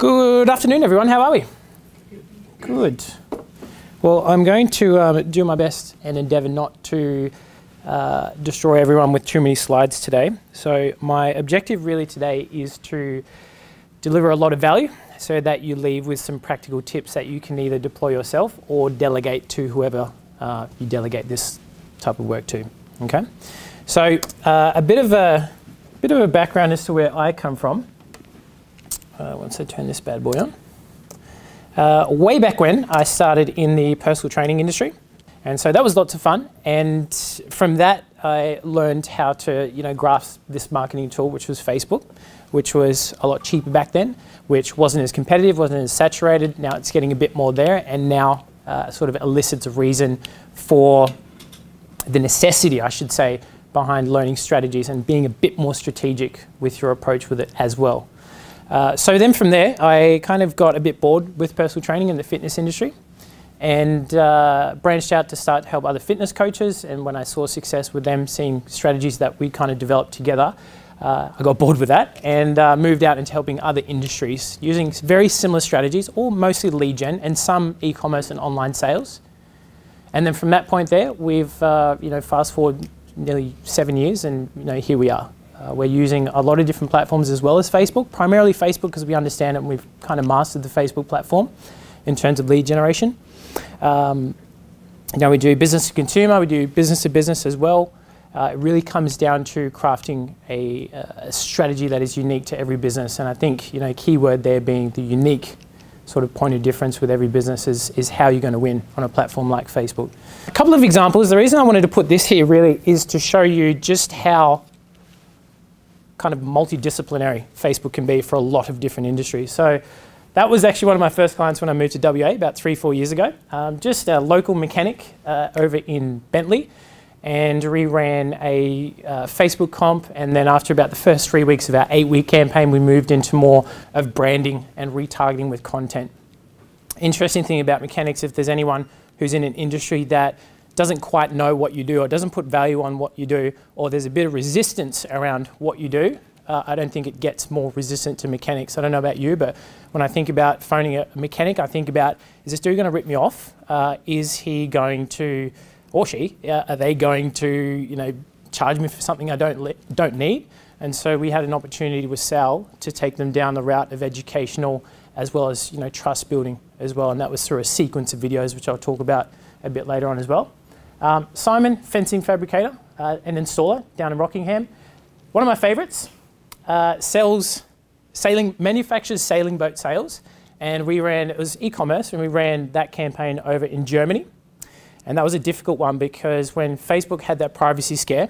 Good afternoon, everyone. How are we? Good. Well, I'm going to do my best and endeavour not to destroy everyone with too many slides today. So my objective really today is to deliver a lot of value so that you leave with some practical tips that you can either deploy yourself or delegate to whoever you delegate this type of work to. Okay. So a bit of a background as to where I come from. Once I turn this bad boy on. Way back when, I started in the personal training industry. And so that was lots of fun. And from that, I learned how to, grasp this marketing tool, which was Facebook, which was a lot cheaper back then, which wasn't as competitive, wasn't as saturated. Now it's getting a bit more there, and now sort of elicits a reason for the necessity, I should say, behind learning strategies and being a bit more strategic with your approach with it as well. So then from there, I kind of got a bit bored with personal training in the fitness industry and branched out to start to help other fitness coaches. And when I saw success with them, seeing strategies that we kind of developed together, I got bored with that and moved out into helping other industries using very similar strategies, all mostly lead gen and some e-commerce and online sales. And then from that point there, we've fast forward nearly 7 years, and here we are. We're using a lot of different platforms as well as Facebook, primarily Facebook because we understand it and we've kind of mastered the Facebook platform in terms of lead generation. We do business to consumer, we do business to business as well. It really comes down to crafting a strategy that is unique to every business, and I think key word there being the unique sort of point of difference with every business is how you're going to win on a platform like Facebook. A couple of examples. The reason I wanted to put this here really is to show you just how kind of multidisciplinary Facebook can be for a lot of different industries. So that was actually one of my first clients when I moved to WA about 3-4 years ago. Just a local mechanic over in Bentley, and we ran a Facebook comp, and then after about the first 3 weeks of our 8-week campaign, we moved into more of branding and retargeting with content. Interesting thing about mechanics, if there's anyone who's in an industry that doesn't quite know what you do or doesn't put value on what you do, or there's a bit of resistance around what you do, I don't think it gets more resistant to mechanics. I don't know about you, but when I think about phoning a mechanic, I think about, is this dude going to rip me off? Is he going to, or she, are they going to charge me for something I don't need? And so we had an opportunity with Sal to take them down the route of educational as well as trust building as well, and that was through a sequence of videos which I'll talk about a bit later on as well. Simon, fencing fabricator and installer down in Rockingham. One of my favourites, manufactures sailing boat sails, and it was e-commerce, and we ran that campaign over in Germany. And that was a difficult one because when Facebook had that privacy scare,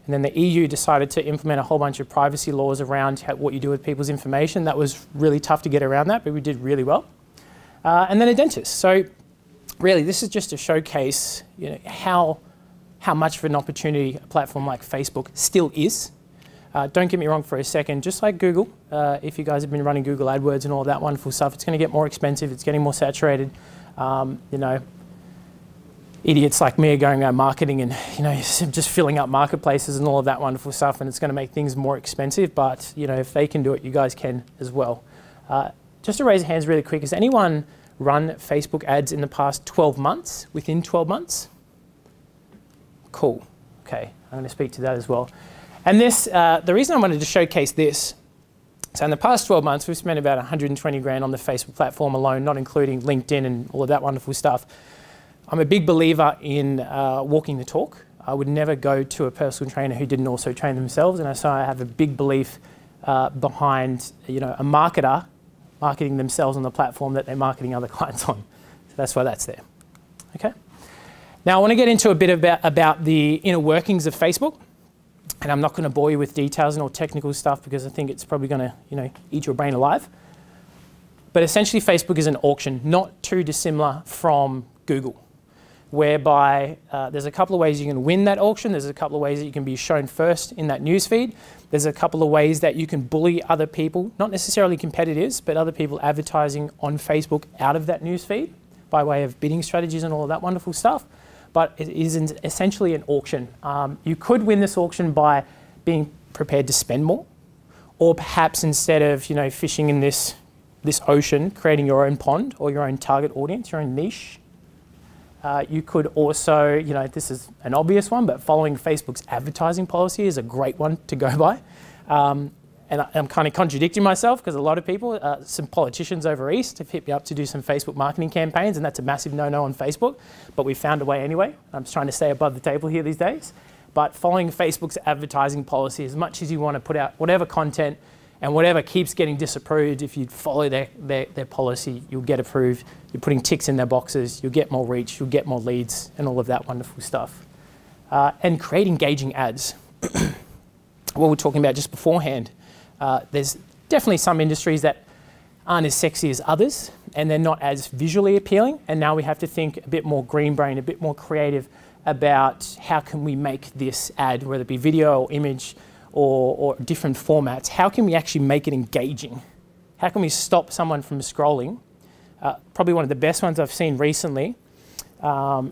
and then the EU decided to implement a whole bunch of privacy laws around what you do with people's information, that was really tough to get around that, but we did really well. And then a dentist. So really, this is just to showcase how much of an opportunity a platform like Facebook still is. Don't get me wrong for a second, just like Google, if you guys have been running Google AdWords and all that wonderful stuff, it's going to get more expensive, it's getting more saturated. Idiots like me are going around marketing and just filling up marketplaces and all of that wonderful stuff, and it's going to make things more expensive, but if they can do it, you guys can as well. Just to raise your hands really quick, has anyone run Facebook ads in the past 12 months, within 12 months? Cool. Okay, I'm going to speak to that as well. And this, the reason I wanted to showcase this, so in the past 12 months, we've spent about 120 grand on the Facebook platform alone, not including LinkedIn and all of that wonderful stuff. I'm a big believer in walking the talk. I would never go to a personal trainer who didn't also train themselves, and so I have a big belief behind a marketer marketing themselves on the platform that they're marketing other clients on. So that's why that's there. Okay. Now I want to get into a bit about the inner workings of Facebook, and I'm not going to bore you with details and all technical stuff because I think it's probably going to eat your brain alive. But essentially Facebook is an auction, not too dissimilar from Google, whereby there's a couple of ways you can win that auction. There's a couple of ways that you can be shown first in that newsfeed. There's a couple of ways that you can bully other people, not necessarily competitors, but other people advertising on Facebook out of that newsfeed by way of bidding strategies and all of that wonderful stuff. But it is essentially an auction. You could win this auction by being prepared to spend more, or perhaps instead of fishing in this this ocean, creating your own pond or your own target audience, your own niche. You could also, you know, this is an obvious one, but following Facebook's advertising policy is a great one to go by. And I'm kind of contradicting myself because a lot of people, some politicians over East have hit me up to do some Facebook marketing campaigns, and that's a massive no-no on Facebook, but we found a way anyway. I'm just trying to stay above the table here these days. But following Facebook's advertising policy, as much as you want to put out whatever content and whatever keeps getting disapproved, if you follow their policy, you'll get approved. You're putting ticks in their boxes, you'll get more reach, you'll get more leads, and all of that wonderful stuff. And create engaging ads. What we're talking about just beforehand. There's definitely some industries that aren't as sexy as others, and they're not as visually appealing. And now we have to think a bit more green brain, a bit more creative about how can we make this ad, whether it be video or image or different formats, how can we actually make it engaging? How can we stop someone from scrolling? Probably one of the best ones I've seen recently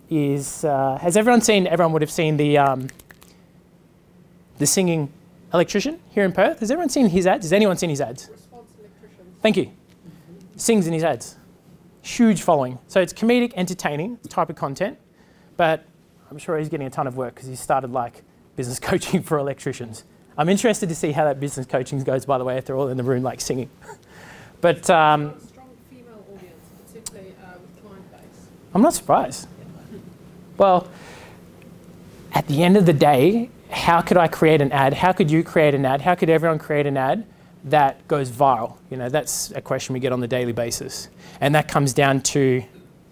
is, has everyone would have seen the singing electrician here in Perth? Has everyone seen his ads? Has anyone seen his ads? Response electrician. Thank you. Sings in his ads. Huge following. So it's comedic, entertaining type of content, but I'm sure he's getting a ton of work because he started like business coaching for electricians. I'm interested to see how that business coaching goes, by the way, if they're all in the room like singing. But strong female audience, particularly with client base. I'm not surprised. Well, at the end of the day, how could I create an ad? How could you create an ad? How could everyone create an ad that goes viral? You know, that's a question we get on a daily basis. And that comes down to,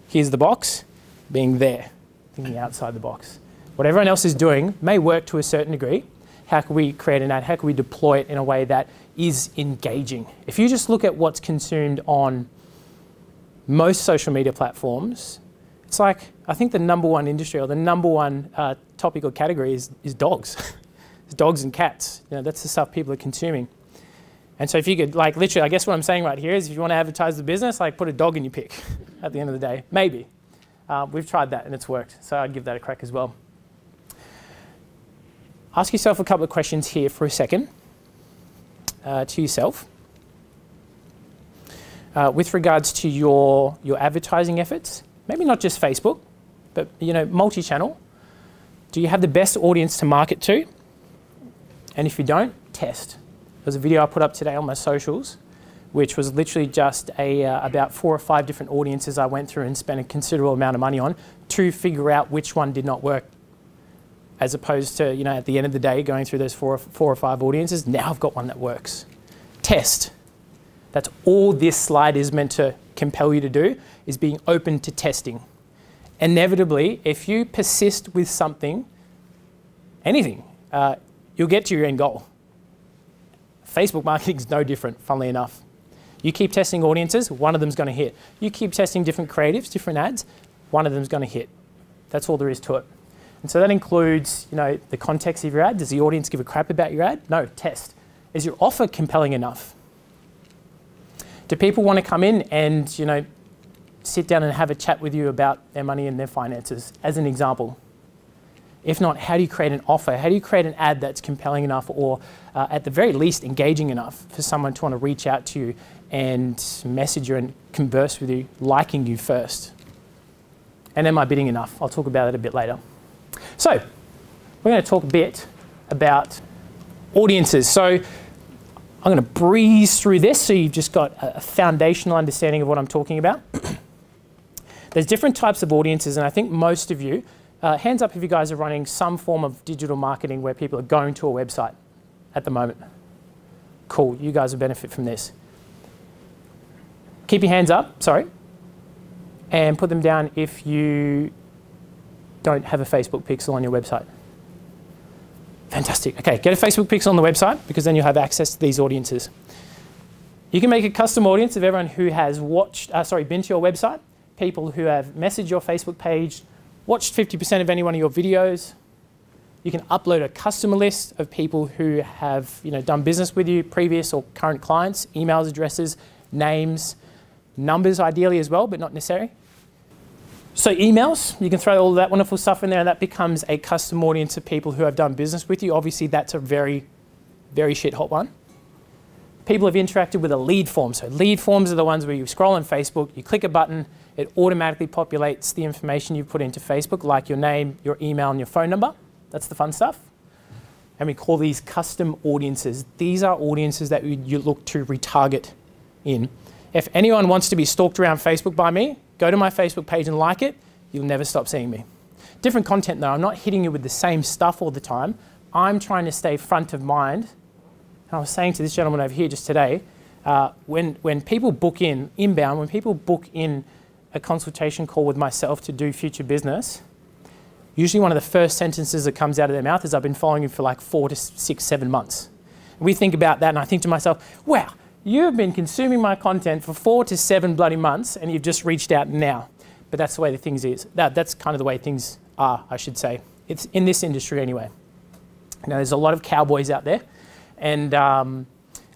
here's the box, being there, thinking outside the box. What everyone else is doing may work to a certain degree. How can we create an ad? How can we deploy it in a way that is engaging? If you just look at what's consumed on most social media platforms, it's like, I think the #1 industry or the #1 topic or category is dogs. It's dogs and cats. You know, that's the stuff people are consuming. And so if you could, like literally, I guess what I'm saying right here is if you want to advertise the business, like put a dog in your pic at the end of the day. Maybe. We've tried that and it's worked. So I'd give that a crack as well. Ask yourself a couple of questions here for a second to yourself. With regards to your advertising efforts, maybe not just Facebook, but you know, multi-channel. Do you have the best audience to market to? And if you don't, test. There's a video I put up today on my socials, which was literally just about 4 or 5 different audiences I went through and spent a considerable amount of money on to figure out which one did not work. As opposed to, you know, at the end of the day, going through those four or five audiences, now I've got one that works. Test. That's all this slide is meant to compel you to do, is being open to testing. Inevitably, if you persist with something, anything, you'll get to your end goal. Facebook marketing is no different, funnily enough. You keep testing audiences, one of them's going to hit. You keep testing different creatives, different ads, one of them's going to hit. That's all there is to it. And so that includes, you know, the context of your ad. Does the audience give a crap about your ad? No, test. Is your offer compelling enough? Do people want to come in and, you know, sit down and have a chat with you about their money and their finances, as an example? If not, how do you create an offer? How do you create an ad that's compelling enough or, at the very least, engaging enough for someone to want to reach out to you and message you and converse with you, liking you first? And am I bidding enough? I'll talk about it a bit later. So, we're going to talk a bit about audiences. So, I'm going to breeze through this so you've just got a foundational understanding of what I'm talking about. There's different types of audiences, and I think most of you, hands up if you guys are running some form of digital marketing where people are going to a website at the moment. Cool, you guys will benefit from this. Keep your hands up, sorry, and put them down if you don't have a Facebook pixel on your website. Fantastic. Okay, get a Facebook pixel on the website because then you'll have access to these audiences. You can make a custom audience of everyone who has been to your website, people who have messaged your Facebook page, watched 50% of any one of your videos. You can upload a customer list of people who have, you know, done business with you, previous or current clients, emails, addresses, names, numbers ideally as well, but not necessary. So emails, you can throw all that wonderful stuff in there and that becomes a custom audience of people who have done business with you. Obviously, that's a very, very shit hot one. People have interacted with a lead form. So lead forms are the ones where you scroll on Facebook, you click a button, it automatically populates the information you put into Facebook, like your name, your email, and your phone number. That's the fun stuff. And we call these custom audiences. These are audiences that you look to retarget in. If anyone wants to be stalked around Facebook by me, go to my Facebook page and like it. You'll never stop seeing me. Different content though. I'm not hitting you with the same stuff all the time. I'm trying to stay front of mind. And I was saying to this gentleman over here just today, when people book in, inbound, when people book in a consultation call with myself to do future business, usually one of the first sentences that comes out of their mouth is, I've been following you for like 4 to 6, 7 months. And we think about that and I think to myself, wow, you've been consuming my content for 4 to 7 bloody months and you've just reached out now. But that's the way the things is. That's kind of the way things are, I should say. It's in this industry anyway. Now, there's a lot of cowboys out there and a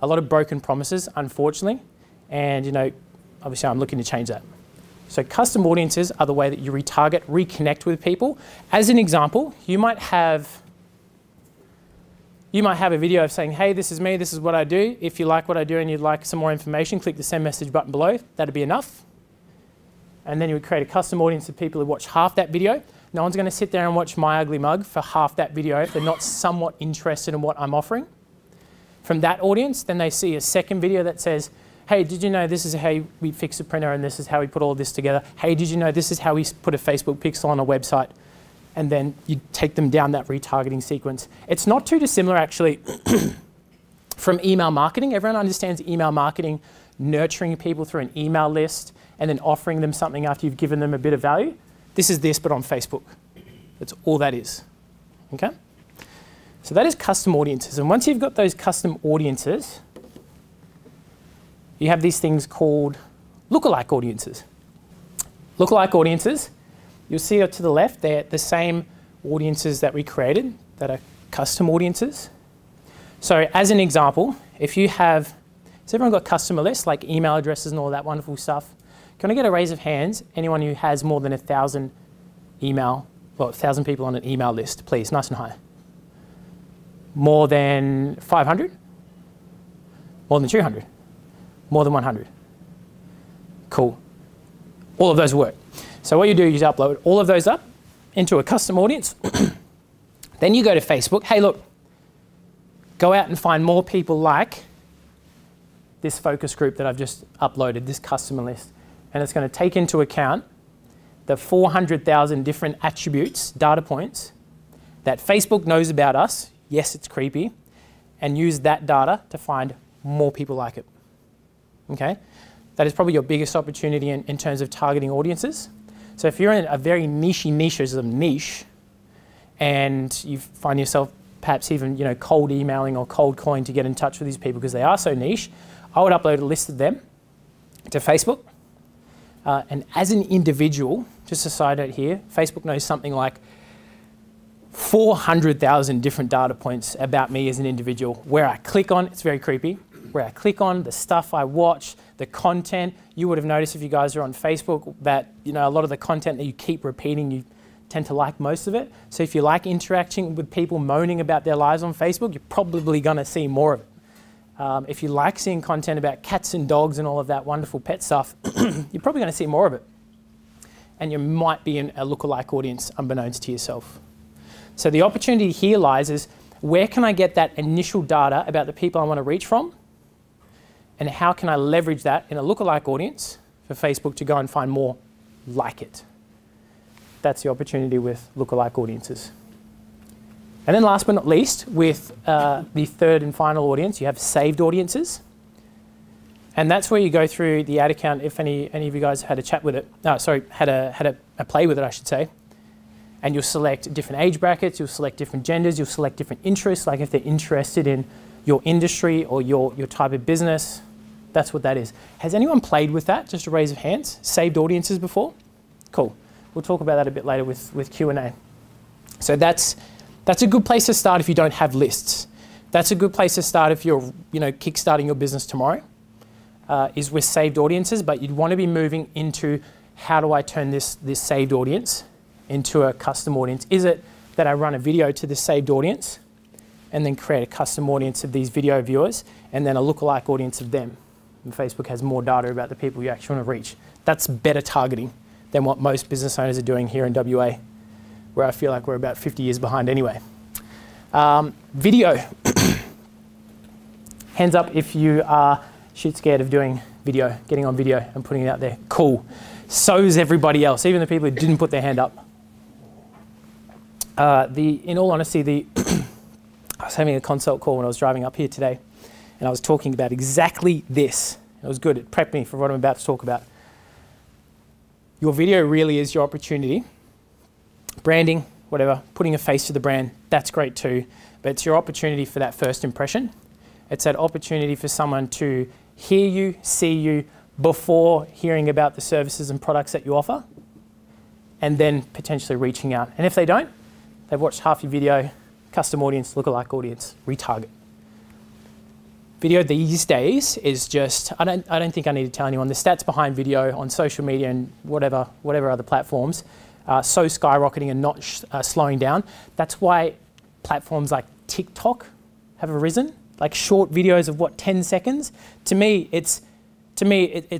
lot of broken promises, unfortunately. And, obviously I'm looking to change that. So custom audiences are the way that you retarget, reconnect with people. As an example, you might have a video of saying, hey, this is me, this is what I do. If you like what I do and you'd like some more information, click the send message button below. That'd be enough. And then you would create a custom audience of people who watch half that video. No one's going to sit there and watch my ugly mug for half that video if they're not somewhat interested in what I'm offering. From that audience, then they see a second video that says, hey, did you know this is how we fix a printer and this is how we put all this together? Hey, did you know this is how we put a Facebook pixel on a website? And then you take them down that retargeting sequence. It's not too dissimilar actually from email marketing. Everyone understands email marketing, nurturing people through an email list and then offering them something after you've given them a bit of value. This is this, but on Facebook. That's all that is, okay? So that is custom audiences. And once you've got those custom audiences, you have these things called lookalike audiences. Lookalike audiences, you'll see to the left, they're the same audiences that we created that are custom audiences. So as an example, if you have, has everyone got customer lists, like email addresses and all that wonderful stuff? Can I get a raise of hands, anyone who has more than 1,000 1,000 people on an email list, please, nice and high. More than 500? More than 200? More than 100? Cool. All of those work. So what you do is you upload all of those up into a custom audience. Then you go to Facebook. Hey, look, go out and find more people like this focus group that I've just uploaded, this customer list. And it's going to take into account the 400,000 different attributes, data points, that Facebook knows about us. Yes, it's creepy. And use that data to find more people like it. Okay? That is probably your biggest opportunity in terms of targeting audiences. So if you're in a very niche, and you find yourself perhaps even cold emailing or cold calling to get in touch with these people because they are so niche, I would upload a list of them to Facebook. And as an individual, just a side note here, Facebook knows something like 400,000 different data points about me as an individual. Where I click on, it's very creepy, where I click on, the stuff I watch, the content. You would have noticed if you guys are on Facebook that a lot of the content that you keep repeating, you tend to like most of it. So if you like interacting with people moaning about their lives on Facebook, you're probably going to see more of it. If you like seeing content about cats and dogs and all of that wonderful pet stuff, you're probably going to see more of it. And you might be in a lookalike audience unbeknownst to yourself. So the opportunity here lies is, where can I get that initial data about the people I want to reach from? And how can I leverage that in a lookalike audience for Facebook to go and find more like it? That's the opportunity with lookalike audiences. And then last but not least, with the third and final audience, you have saved audiences. And that's where you go through the ad account, if any of you guys had a chat with it. Had a play with it, I should say. And you'll select different age brackets, you'll select different genders, you'll select different interests, like if they're interested in your industry or your type of business. That's what that is. Has anyone played with that? Just a raise of hands. Saved audiences before? Cool. We'll talk about that a bit later with Q&A. So that's a good place to start if you don't have lists. That's a good place to start if you're kickstarting your business tomorrow, is with saved audiences, but you'd want to be moving into, how do I turn this saved audience into a custom audience? Is it that I run a video to this saved audience and then create a custom audience of these video viewers, and then a lookalike audience of them. And Facebook has more data about the people you actually want to reach. That's better targeting than what most business owners are doing here in WA, where I feel like we're about 50 years behind anyway. Video. Hands up if you are shit scared of doing video, getting on video and putting it out there. Cool. So's everybody else, even the people who didn't put their hand up. In all honesty, I was having a consult call when I was driving up here today, and I was talking about exactly this. It was good. It prepped me for what I'm about to talk about. Your video really is your opportunity. Branding, whatever, putting a face to the brand, that's great too. But it's your opportunity for that first impression. It's that opportunity for someone to hear you, see you, before hearing about the services and products that you offer, and then potentially reaching out. And if they don't, they've watched half your video, custom audience, lookalike audience, retarget. Video these days is just, I don't think I need to tell anyone, the stats behind video on social media and whatever other platforms are so skyrocketing and not slowing down. That's why platforms like TikTok have arisen, like short videos of what, 10 seconds? To me, it's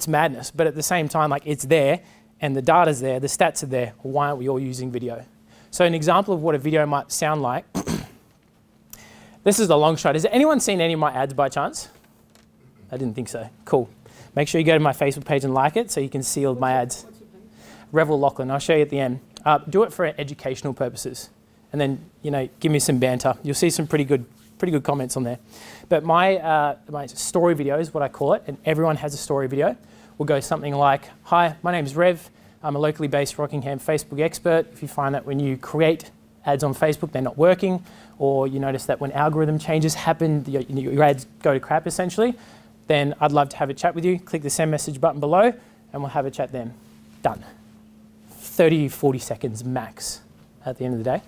madness, but at the same time, like it's there and the data's there, the stats are there. Why aren't we all using video? So an example of what a video might sound like, this is the long shot. Has anyone seen any of my ads by chance? I didn't think so. Cool. Make sure you go to my Facebook page and like it so you can see all my ads. Revel Loughlin, I'll show you at the end. Do it for educational purposes, and then give me some banter. You'll see some pretty good comments on there. But my story video is what I call it, and everyone has a story video. Will go something like, "Hi, my name is Rev. I'm a locally based Rockingham Facebook expert. If you find that when you create ads on Facebook, they're not working, or you notice that when algorithm changes happen, your ads go to crap essentially, then I'd love to have a chat with you. Click the send message button below and we'll have a chat then." Done. 30, 40 seconds max at the end of the day.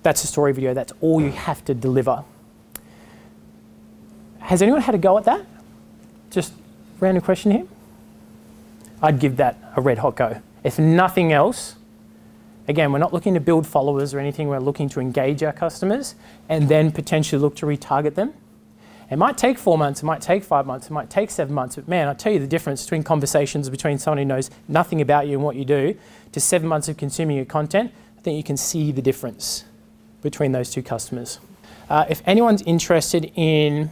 That's a story video. That's all you have to deliver. Has anyone had a go at that? Just random question here. I'd give that a red hot go. If nothing else, again, we're not looking to build followers or anything. We're looking to engage our customers and then potentially look to retarget them. It might take 4 months, it might take 5 months, it might take 7 months, but man, I'll tell you the difference between conversations between someone who knows nothing about you and what you do to 7 months of consuming your content. I think you can see the difference between those two customers. If anyone's interested in,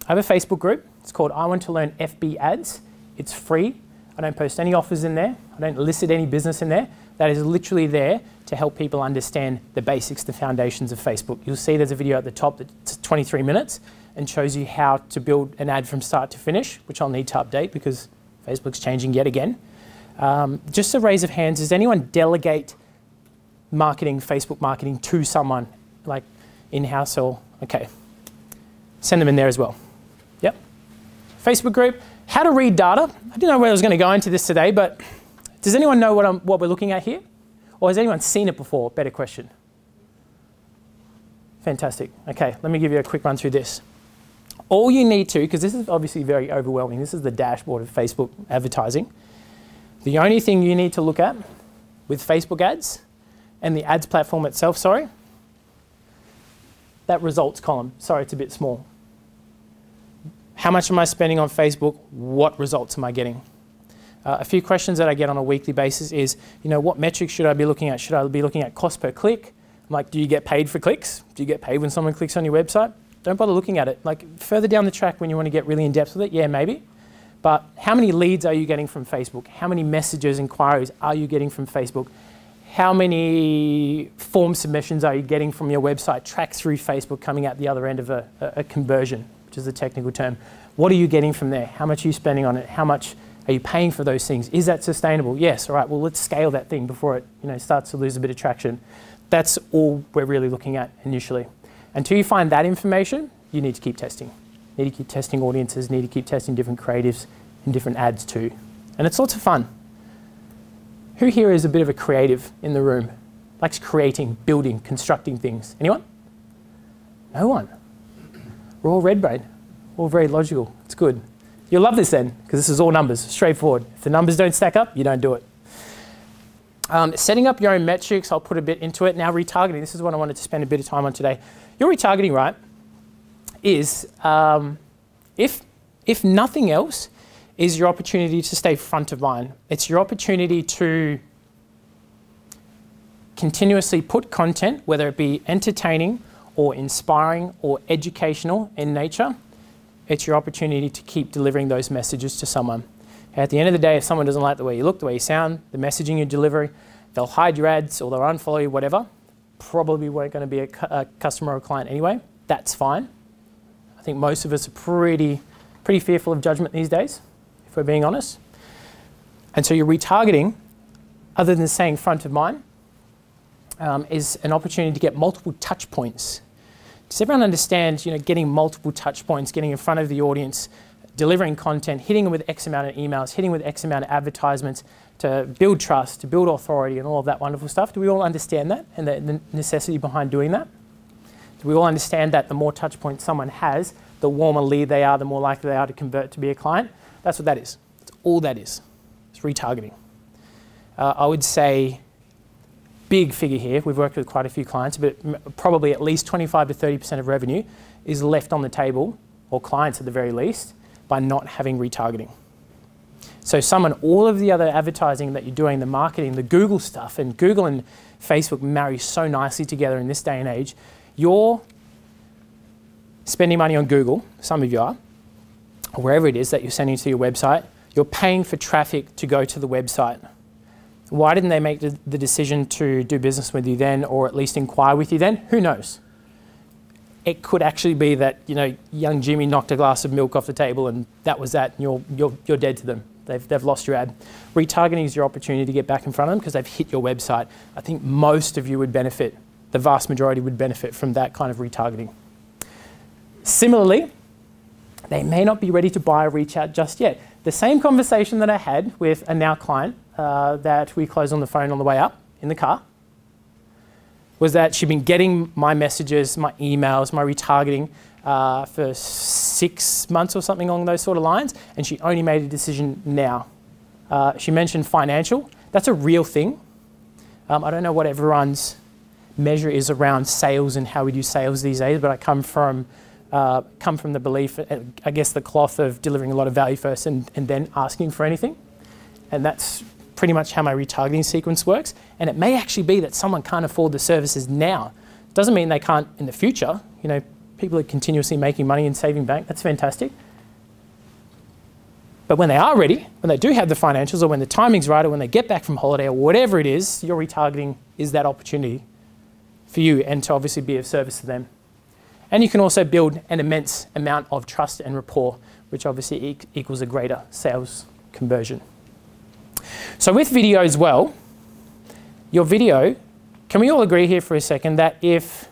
I have a Facebook group. It's called I Want to Learn FB Ads. It's free. I don't post any offers in there. I don't elicit any business in there. That is literally there to help people understand the basics, the foundations of Facebook. You'll see there's a video at the top that's 23 minutes and shows you how to build an ad from start to finish, which I'll need to update because Facebook's changing yet again. Just a raise of hands, does anyone delegate marketing, Facebook marketing to someone like in-house or, okay. Send them in there as well. Yep. Facebook group, how to read data. I didn't know where I was going to go into this today, but does anyone know what we're looking at here? Or has anyone seen it before? Better question. Fantastic. Okay, let me give you a quick run through this. All you need to, because this is obviously very overwhelming, this is the dashboard of Facebook advertising. The only thing you need to look at with Facebook ads and the ads platform itself, that results column. Sorry, it's a bit small. How much am I spending on Facebook? What results am I getting? A few questions that I get on a weekly basis is, what metrics should I be looking at? Should I be looking at cost per click? I'm like, do you get paid for clicks? Do you get paid when someone clicks on your website? Don't bother looking at it. Like further down the track when you want to get really in depth with it, yeah, maybe. But how many leads are you getting from Facebook? How many messages, inquiries are you getting from Facebook? How many form submissions are you getting from your website tracked through Facebook coming out the other end of a conversion, which is the technical term? What are you getting from there? How much are you spending on it? How much are you paying for those things? Is that sustainable? Yes. All right, well, let's scale that thing before it starts to lose a bit of traction. That's all we're really looking at initially. Until you find that information, you need to keep testing. You need to keep testing audiences, need to keep testing different creatives and different ads too. And it's lots of fun. Who here is a bit of a creative in the room? Likes creating, building, constructing things? Anyone? No one. We're all red brain. All very logical. It's good. You'll love this then, because this is all numbers, straightforward. If the numbers don't stack up, you don't do it. Setting up your own metrics, I'll put a bit into it. Now retargeting, this is what I wanted to spend a bit of time on today. Your retargeting, right? is, if nothing else, is your opportunity to stay front of mind. It's your opportunity to continuously put content, whether it be entertaining or inspiring or educational in nature. It's your opportunity to keep delivering those messages to someone. At the end of the day, if someone doesn't like the way you look, the way you sound, the messaging you're delivering, they'll hide your ads or they'll unfollow you, whatever. Probably weren't going to be a customer or a client anyway. That's fine. I think most of us are pretty fearful of judgment these days, if we're being honest. And so your retargeting, other than staying front of mind, is an opportunity to get multiple touch points. Does everyone understand, getting multiple touch points, getting in front of the audience, delivering content, hitting them with X amount of emails, hitting with X amount of advertisements to build trust, to build authority and all of that wonderful stuff? Do we all understand that and the necessity behind doing that? Do we all understand that the more touch points someone has, the warmer lead they are, the more likely they are to convert to be a client? That's what that is. That's all that is. It's retargeting. I would say big figure here. We've worked with quite a few clients, but probably at least 25 to 30% of revenue is left on the table, or clients at the very least, by not having retargeting. So all of the other advertising that you're doing, the marketing, the Google stuff, and Google and Facebook marry so nicely together in this day and age. You're spending money on Google, some of you are, or wherever it is that you're sending to your website. You're paying for traffic to go to the website. Why didn't they make the decision to do business with you then, or at least inquire with you then? Who knows? It could actually be that young Jimmy knocked a glass of milk off the table and that was that, and you're dead to them. They've lost your ad. Retargeting is your opportunity to get back in front of them because they've hit your website. I think most of you would benefit, the vast majority would benefit from that kind of retargeting. Similarly, they may not be ready to buy or reach out just yet. The same conversation that I had with a now client that we closed on the phone on the way up in the car was that she'd been getting my messages, my emails, my retargeting for 6 months or something along those sort of lines, and she only made a decision now. She mentioned financial. That's a real thing. I don't know what everyone's measure is around sales and how we do sales these days, but I come from the belief, I guess, the cloth of delivering a lot of value first and then asking for anything. And that's pretty much how my retargeting sequence works. And it may actually be that someone can't afford the services now. Doesn't mean they can't in the future. People are continuously making money and saving bank. That's fantastic. But when they are ready, when they do have the financials, or when the timing's right, or when they get back from holiday, or whatever it is, your retargeting is that opportunity for you and to obviously be of service to them. And you can also build an immense amount of trust and rapport, which obviously equals a greater sales conversion. So with video as well, your video, can we all agree here for a second that if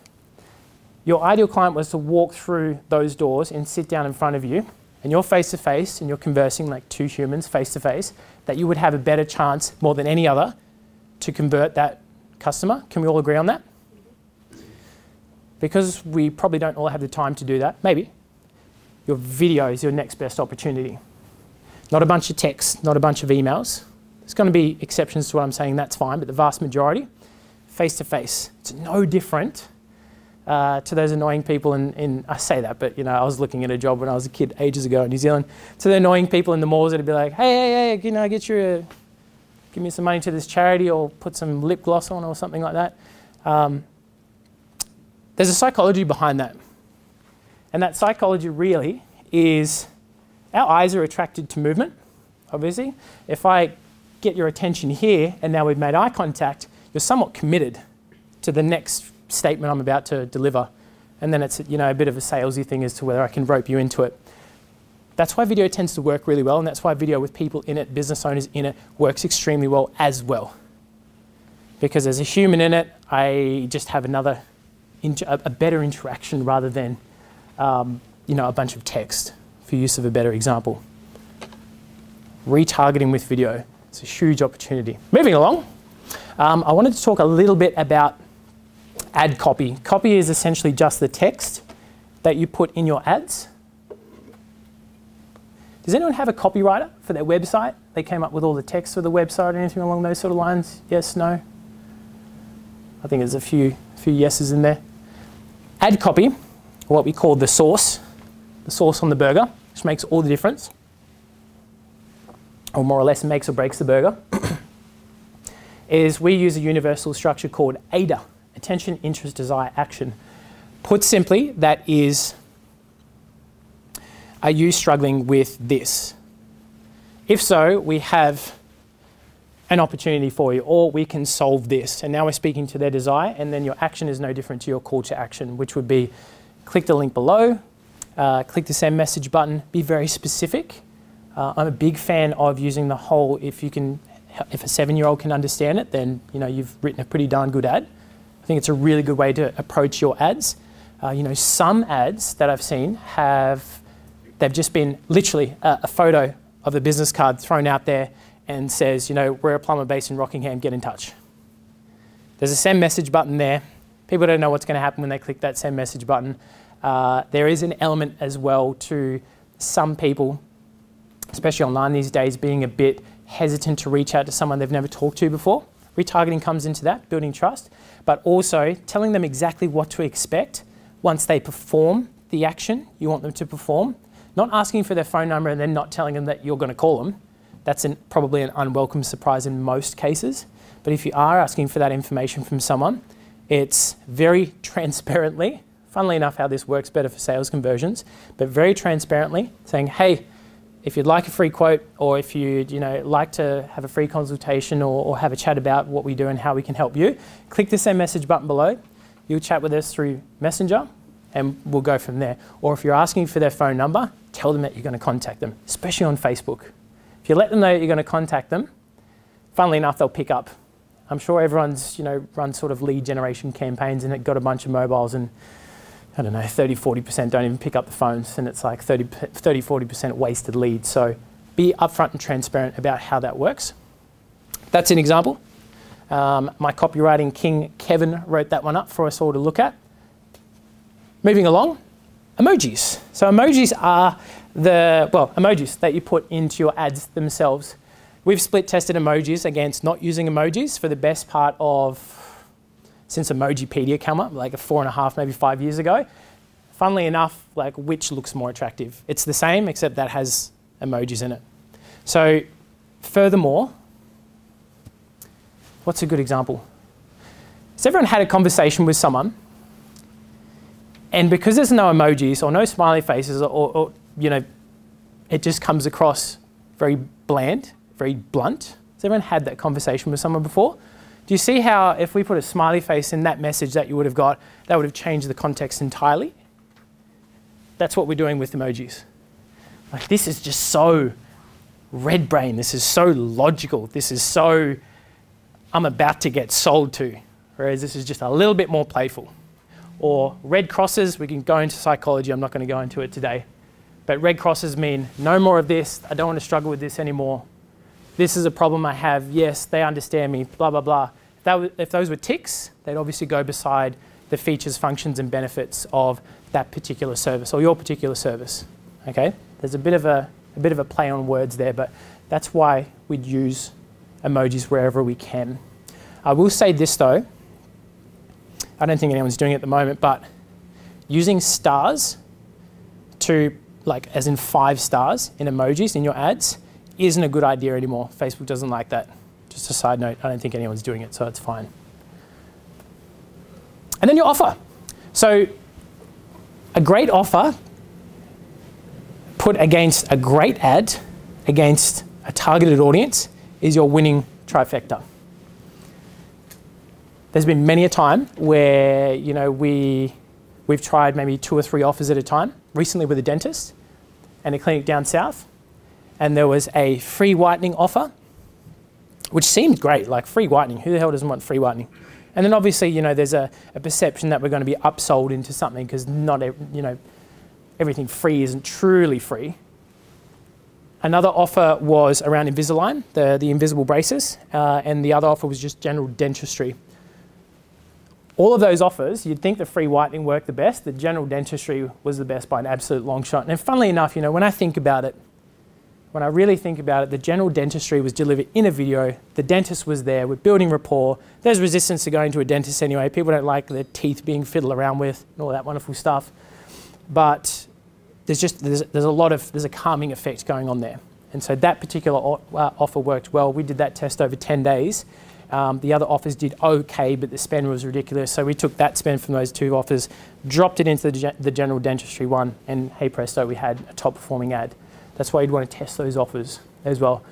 your ideal client was to walk through those doors and sit down in front of you, and you're face-to-face and you're conversing like two humans face-to-face, that you would have a better chance, more than any other, to convert that customer? Can we all agree on that? Because we probably don't all have the time to do that, maybe, your video is your next best opportunity. Not a bunch of text, not a bunch of emails. There's going to be exceptions to what I'm saying, that's fine, but the vast majority, face-to-face. It's no different to those annoying people I say that, but I was looking at a job when I was a kid ages ago in New Zealand. To the annoying people in the malls that'd be like, hey, give me some money to this charity or put some lip gloss on or something like that. There's a psychology behind that. And that psychology really is, our eyes are attracted to movement, obviously. If I get your attention here and now we've made eye contact, you're somewhat committed to the next statement I'm about to deliver. And then it's a bit of a salesy thing as to whether I can rope you into it. That's why video tends to work really well, and that's why video with people in it, business owners in it, works extremely well as well. Because as a human in it, I just have a better interaction rather than a bunch of text, for use of a better example. Retargeting with video, it's a huge opportunity. Moving along, I wanted to talk a little bit about ad copy. Copy is essentially just the text that you put in your ads. Does anyone have a copywriter for their website? They came up with all the text for the website or anything along those sort of lines? Yes, no? I think there's a few yeses in there. Ad copy, what we call the source, the sauce on the burger, which makes all the difference, or more or less makes or breaks the burger, is we use a universal structure called AIDA, attention, interest, desire, action. Put simply, that is, are you struggling with this? If so, we have an opportunity for you, or we can solve this. And now we're speaking to their desire, and then your action is no different to your call to action, which would be click the link below, click the send message button, be very specific. I'm a big fan of using the whole, if a 7-year-old can understand it, then you've written a pretty darn good ad. I think it's a really good way to approach your ads. Some ads that I've seen they've just been literally a photo of a business card thrown out there and says, we're a plumber based in Rockingham, get in touch. There's a send message button there. People don't know what's going to happen when they click that send message button. There is an element as well to some people, especially online these days, being a bit hesitant to reach out to someone they've never talked to before. Retargeting comes into that, building trust, but also telling them exactly what to expect once they perform the action you want them to perform. Not asking for their phone number and then not telling them that you're going to call them. That's probably an unwelcome surprise in most cases. But if you are asking for that information from someone, it's very transparently, funnily enough how this works better for sales conversions, but very transparently saying, hey, if you'd like a free quote, or if you'd like to have a free consultation or have a chat about what we do and how we can help you, click the send message button below. You'll chat with us through Messenger and we'll go from there. Or if you're asking for their phone number, tell them that you're going to contact them, especially on Facebook. If you let them know that you're going to contact them, funnily enough, they'll pick up. I'm sure everyone's run sort of lead generation campaigns and it got a bunch of mobiles, and I don't know, 30–40% don't even pick up the phones, and it's like 30–40% wasted leads. So be upfront and transparent about how that works. That's an example. My copywriting king, Kevin, wrote that one up for us all to look at. Moving along, emojis. So emojis are emojis that you put into your ads themselves. We've split tested emojis against not using emojis for the best part of, since Emojipedia came up, like 4.5, maybe 5 years ago. Funnily enough, which looks more attractive? It's the same, except that has emojis in it. So furthermore, what's a good example? Has everyone had a conversation with someone, and because there's no emojis or no smiley faces, or it just comes across very bland, very blunt? Has everyone had that conversation with someone before? Do you see how if we put a smiley face in that message that you would have got, that would have changed the context entirely? That's what we're doing with emojis. This is just so red brain. This is so logical. This is so, I'm about to get sold to. Whereas this is just a little bit more playful. Or red crosses, we can go into psychology. I'm not going to go into it today. But red crosses mean no more of this. I don't want to struggle with this anymore. This is a problem I have. Yes, they understand me, blah, blah, blah. If those were ticks, they'd obviously go beside the features, functions, and benefits of that particular service or your particular service. Okay? There's a bit of a play on words there, but that's why we'd use emojis wherever we can. I will say this though, I don't think anyone's doing it at the moment, but using stars to, as in 5 stars in emojis in your ads isn't a good idea anymore. Facebook doesn't like that. Just a side note, I don't think anyone's doing it, so it's fine. And then your offer. So a great offer put against a great ad, against a targeted audience, is your winning trifecta. There's been many a time where we've tried maybe 2 or 3 offers at a time, recently with a dentist and a clinic down south, and there was a free whitening offer, which seemed great, free whitening. Who the hell doesn't want free whitening? And then obviously, there's a perception that we're going to be upsold into something because not, everything free isn't truly free. Another offer was around Invisalign, the invisible braces, and the other offer was just general dentistry. All of those offers, you'd think the free whitening worked the best. The general dentistry was the best by an absolute long shot. And funnily enough, when I think about it, when I really think about it, the general dentistry was delivered in a video. The dentist was there. We're building rapport. There's resistance to going to a dentist anyway. People don't like their teeth being fiddled around with and all that wonderful stuff. But there's a calming effect going on there. And so that particular offer worked well. We did that test over 10 days. The other offers did okay, but the spend was ridiculous. So we took that spend from those two offers, dropped it into the general dentistry one, and hey presto, we had a top performing ad. That's why you'd want to test those offers as well.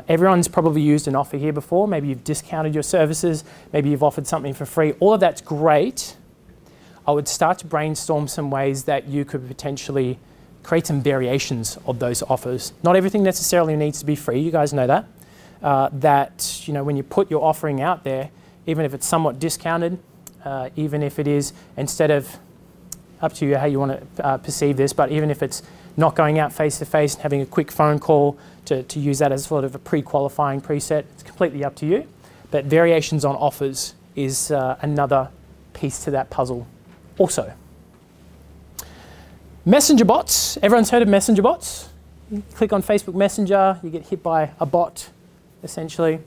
Everyone's probably used an offer here before. Maybe you've discounted your services. Maybe you've offered something for free. All of that's great. I would start to brainstorm some ways that you could potentially create some variations of those offers. Not everything necessarily needs to be free, you guys know that. That, you know, when you put your offering out there, even if it's somewhat discounted, even if it is, instead of, up to you how you want to perceive this, but even if it's not going out face to face and having a quick phone call to use that as sort of a pre-qualifying preset, it's completely up to you. But variations on offers is another piece to that puzzle also. Messenger bots. Everyone's heard of messenger bots? You click on Facebook Messenger, you get hit by a bot, essentially.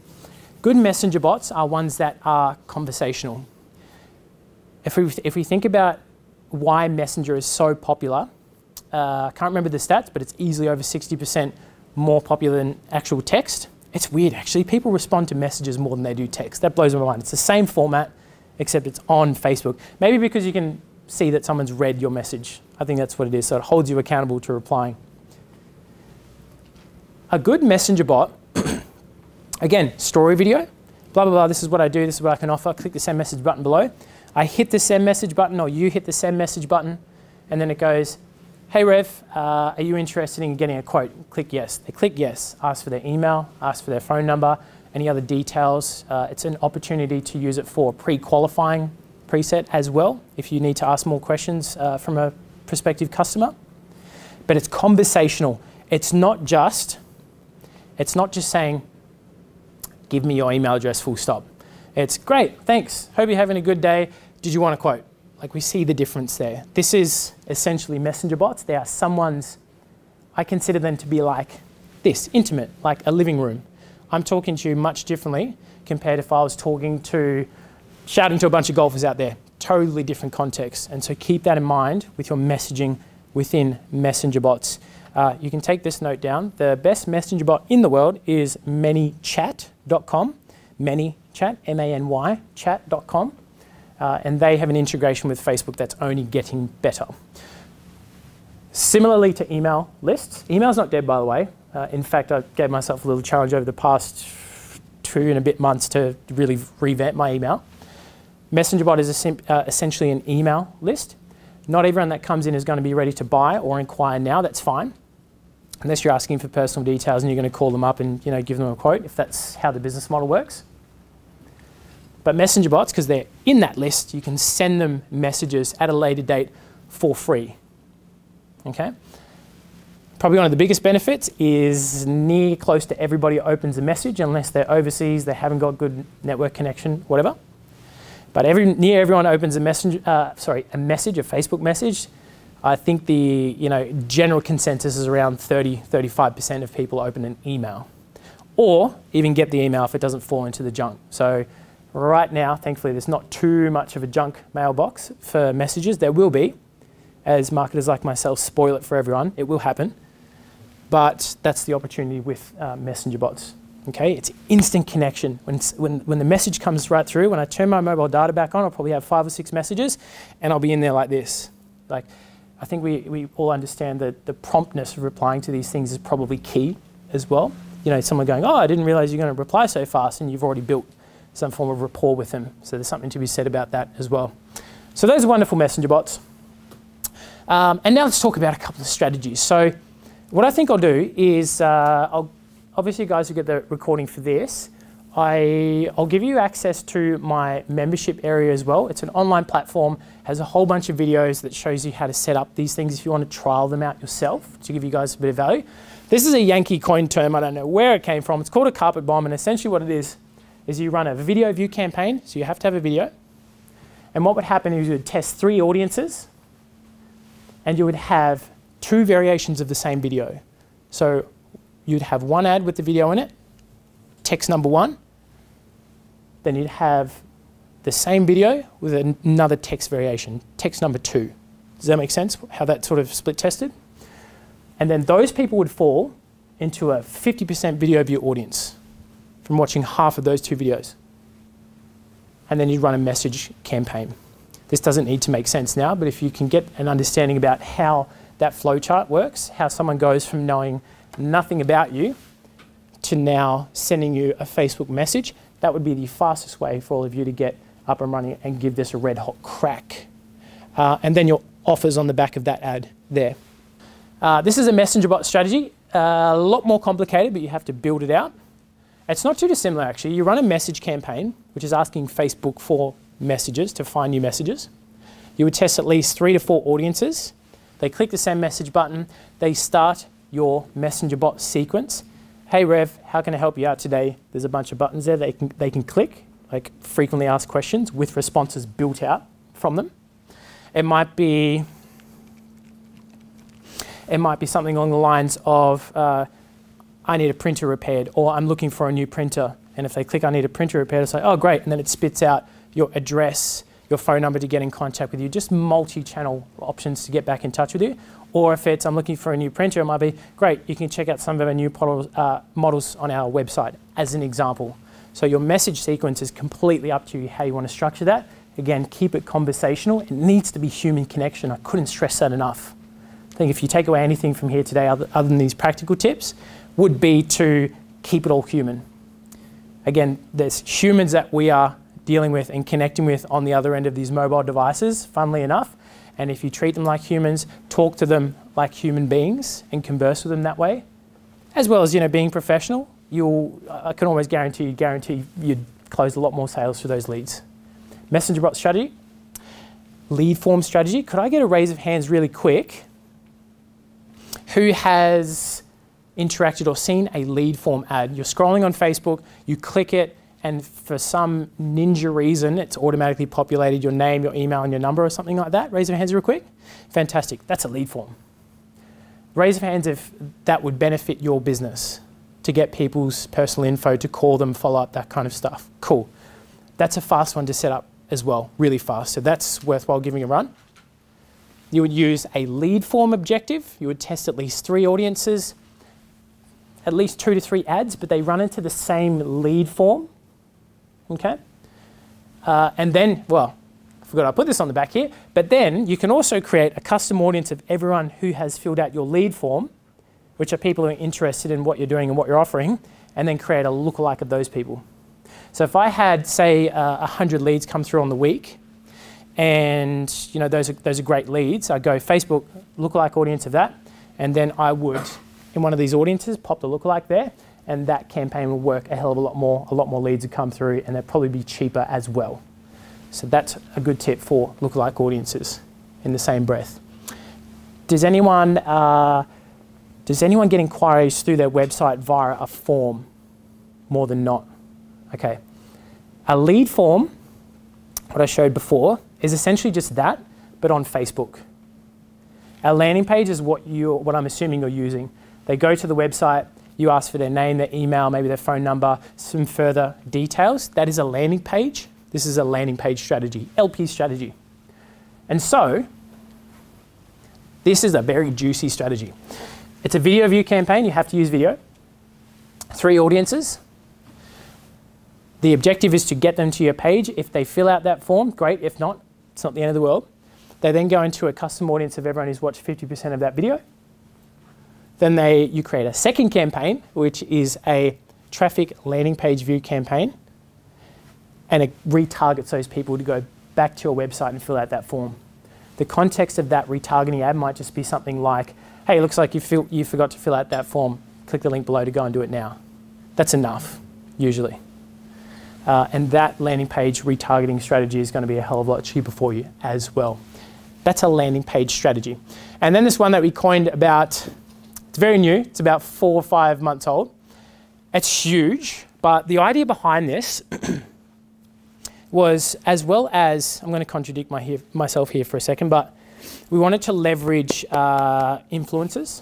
Good messenger bots are ones that are conversational. If we think about why Messenger is so popular, I can't remember the stats, but it's easily over 60% more popular than actual text. It's weird, actually. People respond to messages more than they do text. That blows my mind. It's the same format, except it's on Facebook. Maybe because you can see that someone's read your message. I think that's what it is. So it holds you accountable to replying. A good messenger bot, again, story video, blah, blah, blah, this is what I do, this is what I can offer. Click the send message button below. I hit the send message button, or you hit the send message button, and then it goes, hey Rev, are you interested in getting a quote? Click yes. They click yes. Ask for their email, ask for their phone number, any other details. It's an opportunity to use it for pre-qualifying preset as well, if you need to ask more questions from a prospective customer. But it's conversational. It's not just saying, give me your email address, full stop. It's great, thanks, hope you're having a good day. Did you want a quote? Like, we see the difference there. This is essentially messenger bots. They are someone's, I consider them to be like this, intimate, like a living room. I'm talking to you much differently compared if I was shouting to a bunch of golfers out there. Totally different context. And so keep that in mind with your messaging within messenger bots. You can take this note down. The best messenger bot in the world is manychat.com. Manychat, M-A-N-Y, chat.com. And they have an integration with Facebook that's only getting better. Similarly to email lists. Email's not dead, by the way. In fact, I gave myself a little challenge over the past 2 and a bit months to really revamp my email. Messenger bot is essentially an email list. Not everyone that comes in is going to be ready to buy or inquire now. That's fine, unless you're asking for personal details and you're going to call them up and give them a quote, if that's how the business model works. But messenger bots, because they're in that list, you can send them messages at a later date for free. Okay. Probably one of the biggest benefits is near close to everybody opens a message, unless they're overseas, they haven't got good network connection, whatever. But near everyone opens a message, a Facebook message. I think the general consensus is around 30–35% of people open an email, or even get the email if it doesn't fall into the junk. So right now, thankfully, there's not too much of a junk mailbox for messages. There will be, as marketers like myself spoil it for everyone. It will happen, but that's the opportunity with messenger bots. Okay, it's instant connection. When the message comes right through, when I turn my mobile data back on, I'll probably have 5 or 6 messages, and I'll be in there like this. Like, I think we all understand that the promptness of replying to these things is probably key as well. Someone going, oh, I didn't realize you're going to reply so fast, and you've already built some form of rapport with them. So there's something to be said about that as well. So those are wonderful messenger bots. And now let's talk about a couple of strategies. So what I think I'll do is, obviously you guys who get the recording for this, I'll give you access to my membership area as well. It's an online platform, has a whole bunch of videos that shows you how to set up these things if you want to trial them out yourself to give you guys a bit of value. This is a Yankee coin term, I don't know where it came from. It's called a carpet bomb, and essentially what it is you run a video view campaign, so you have to have a video. And what would happen is you would test 3 audiences, and you would have 2 variations of the same video. So you'd have one ad with the video in it, text number 1, then you'd have the same video with another text variation, text number 2. Does that make sense, how that sort of split tested? And then those people would fall into a 50% video view audience from watching half of those 2 videos. And then you'd run a message campaign. This doesn't need to make sense now, but if you can get an understanding about how that flowchart works, how someone goes from knowing nothing about you to now sending you a Facebook message, that would be the fastest way for all of you to get up and running and give this a red hot crack. And then your offers on the back of that ad there. This is a messenger bot strategy, a lot more complicated, but you have to build it out. It's not too dissimilar actually. You run a message campaign, which is asking Facebook for messages to find new messages. You would test at least 3 to 4 audiences. They click the send message button. They start your messenger bot sequence. Hey Rev, how can I help you out today? There's a bunch of buttons there they can click, like frequently asked questions with responses built out from them. It might be something along the lines of, I need a printer repaired, or I'm looking for a new printer. And if they click, I need a printer repaired, it's like, oh great, and then it spits out your address, your phone number to get in contact with you, just multi-channel options to get back in touch with you. Or if it's, I'm looking for a new printer, it might be, great, you can check out some of our new models on our website, as an example. So your message sequence is completely up to you how you want to structure that. Again, keep it conversational. It needs to be human connection. I couldn't stress that enough. I think if you take away anything from here today, other than these practical tips, would be to keep it all human. Again, there's humans that we are dealing with and connecting with on the other end of these mobile devices, funnily enough. And if you treat them like humans, talk to them like human beings and converse with them that way, as well as being professional, I can always guarantee you'd close a lot more sales for those leads. Messenger bot strategy, lead form strategy. Could I get a raise of hands really quick? Who has interacted or seen a lead form ad? You're scrolling on Facebook, you click it, and for some ninja reason, it's automatically populated your name, your email, and your number or something like that. Raise of hands real quick. Fantastic. That's a lead form. Raise of hands if that would benefit your business, to get people's personal info, to call them, follow up, that kind of stuff. Cool. That's a fast one to set up as well, really fast. So that's worthwhile giving a run. You would use a lead form objective. You would test at least 3 audiences, at least 2 to 3 ads, but they run into the same lead form. Okay? And then, well, I forgot I put this on the back here, but then you can also create a custom audience of everyone who has filled out your lead form, which are people who are interested in what you're doing and what you're offering, and then create a lookalike of those people. So if I had, say, 100 leads come through on the week, and those are great leads, I'd go Facebook, lookalike audience of that, and then I would, in one of these audiences, pop the lookalike there, and that campaign will work a hell of a lot more leads would come through, and they'll probably be cheaper as well. So that's a good tip for lookalike audiences in the same breath. Does anyone get inquiries through their website via a form? More than not. Okay. A lead form, what I showed before, is essentially just that, but on Facebook. Our landing page is what I'm assuming you're using. They go to the website, you ask for their name, their email, maybe their phone number, some further details. That is a landing page. This is a landing page strategy, LP strategy. And so, this is a very juicy strategy. It's a video view campaign, you have to use video. 3 audiences. The objective is to get them to your page. If they fill out that form, great. If not, it's not the end of the world. They then go into a custom audience of everyone who's watched 50% of that video. Then you create a second campaign, which is a traffic landing page view campaign. And it retargets those people to go back to your website and fill out that form. The context of that retargeting ad might just be something like, hey, it looks like you forgot to fill out that form. Click the link below to go and do it now. That's enough, usually. And that landing page retargeting strategy is going to be a hell of a lot cheaper for you as well. That's a landing page strategy. And then this one that we coined about, it's very new, it's about 4 or 5 months old. It's huge, but the idea behind this was, as well as, I'm going to contradict myself here for a second, but we wanted to leverage influencers.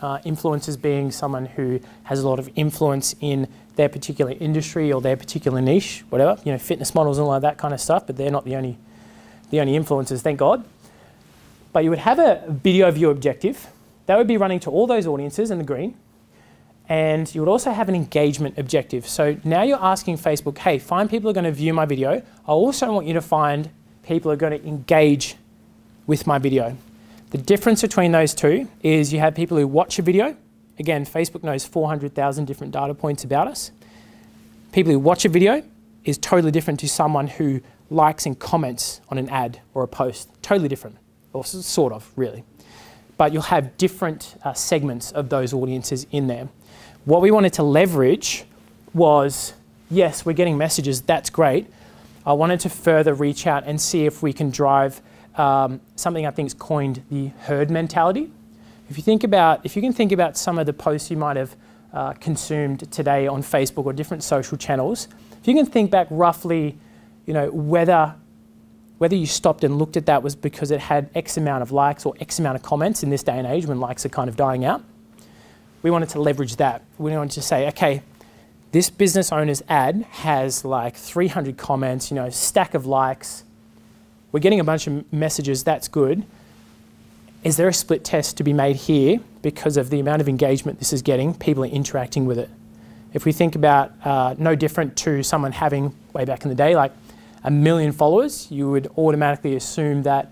Influencers being someone who has a lot of influence in their particular industry or their particular niche, whatever, fitness models and all that kind of stuff, but they're not the only influencers, thank God. But you would have a video view objective that would be running to all those audiences in the green. And you would also have an engagement objective. So now you're asking Facebook, hey, find people who are going to view my video. I also want you to find people who are going to engage with my video. The difference between those two is you have people who watch a video. Again, Facebook knows 400,000 different data points about us. People who watch a video is totally different to someone who likes and comments on an ad or a post. Totally different, or sort of, really. But you'll have different segments of those audiences in there. What we wanted to leverage was, yes, we're getting messages, that's great. I wanted to further reach out and see if we can drive something I think is coined the herd mentality. If you can think about some of the posts you might have consumed today on Facebook or different social channels, if you can think back roughly, whether you stopped and looked at that was because it had X amount of likes or X amount of comments in this day and age when likes are kind of dying out. We wanted to leverage that. We wanted to say, okay, this business owner's ad has like 300 comments, stack of likes. We're getting a bunch of messages, that's good. Is there a split test to be made here because of the amount of engagement this is getting? People are interacting with it. If we think about no different to someone having, way back in the day, like 1 million followers, you would automatically assume that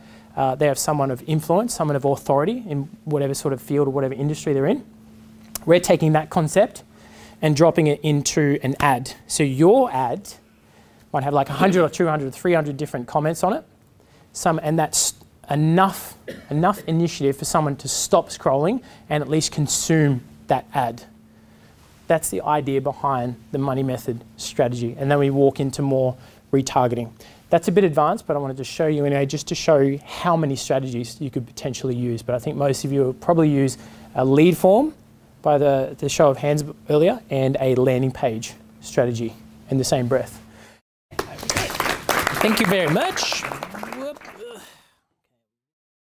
they have someone of influence, someone of authority in whatever sort of field or whatever industry they're in. We're taking that concept and dropping it into an ad. So your ad might have like 100 or 200 or 300 different comments on it. And that's enough initiative for someone to stop scrolling and at least consume that ad. That's the idea behind the money method strategy. And then we walk into more retargeting. That's a bit advanced, but I wanted to show you anyway, just to show you how many strategies you could potentially use. But I think most of you will probably use a lead form by the show of hands earlier and a landing page strategy in the same breath. Thank you very much.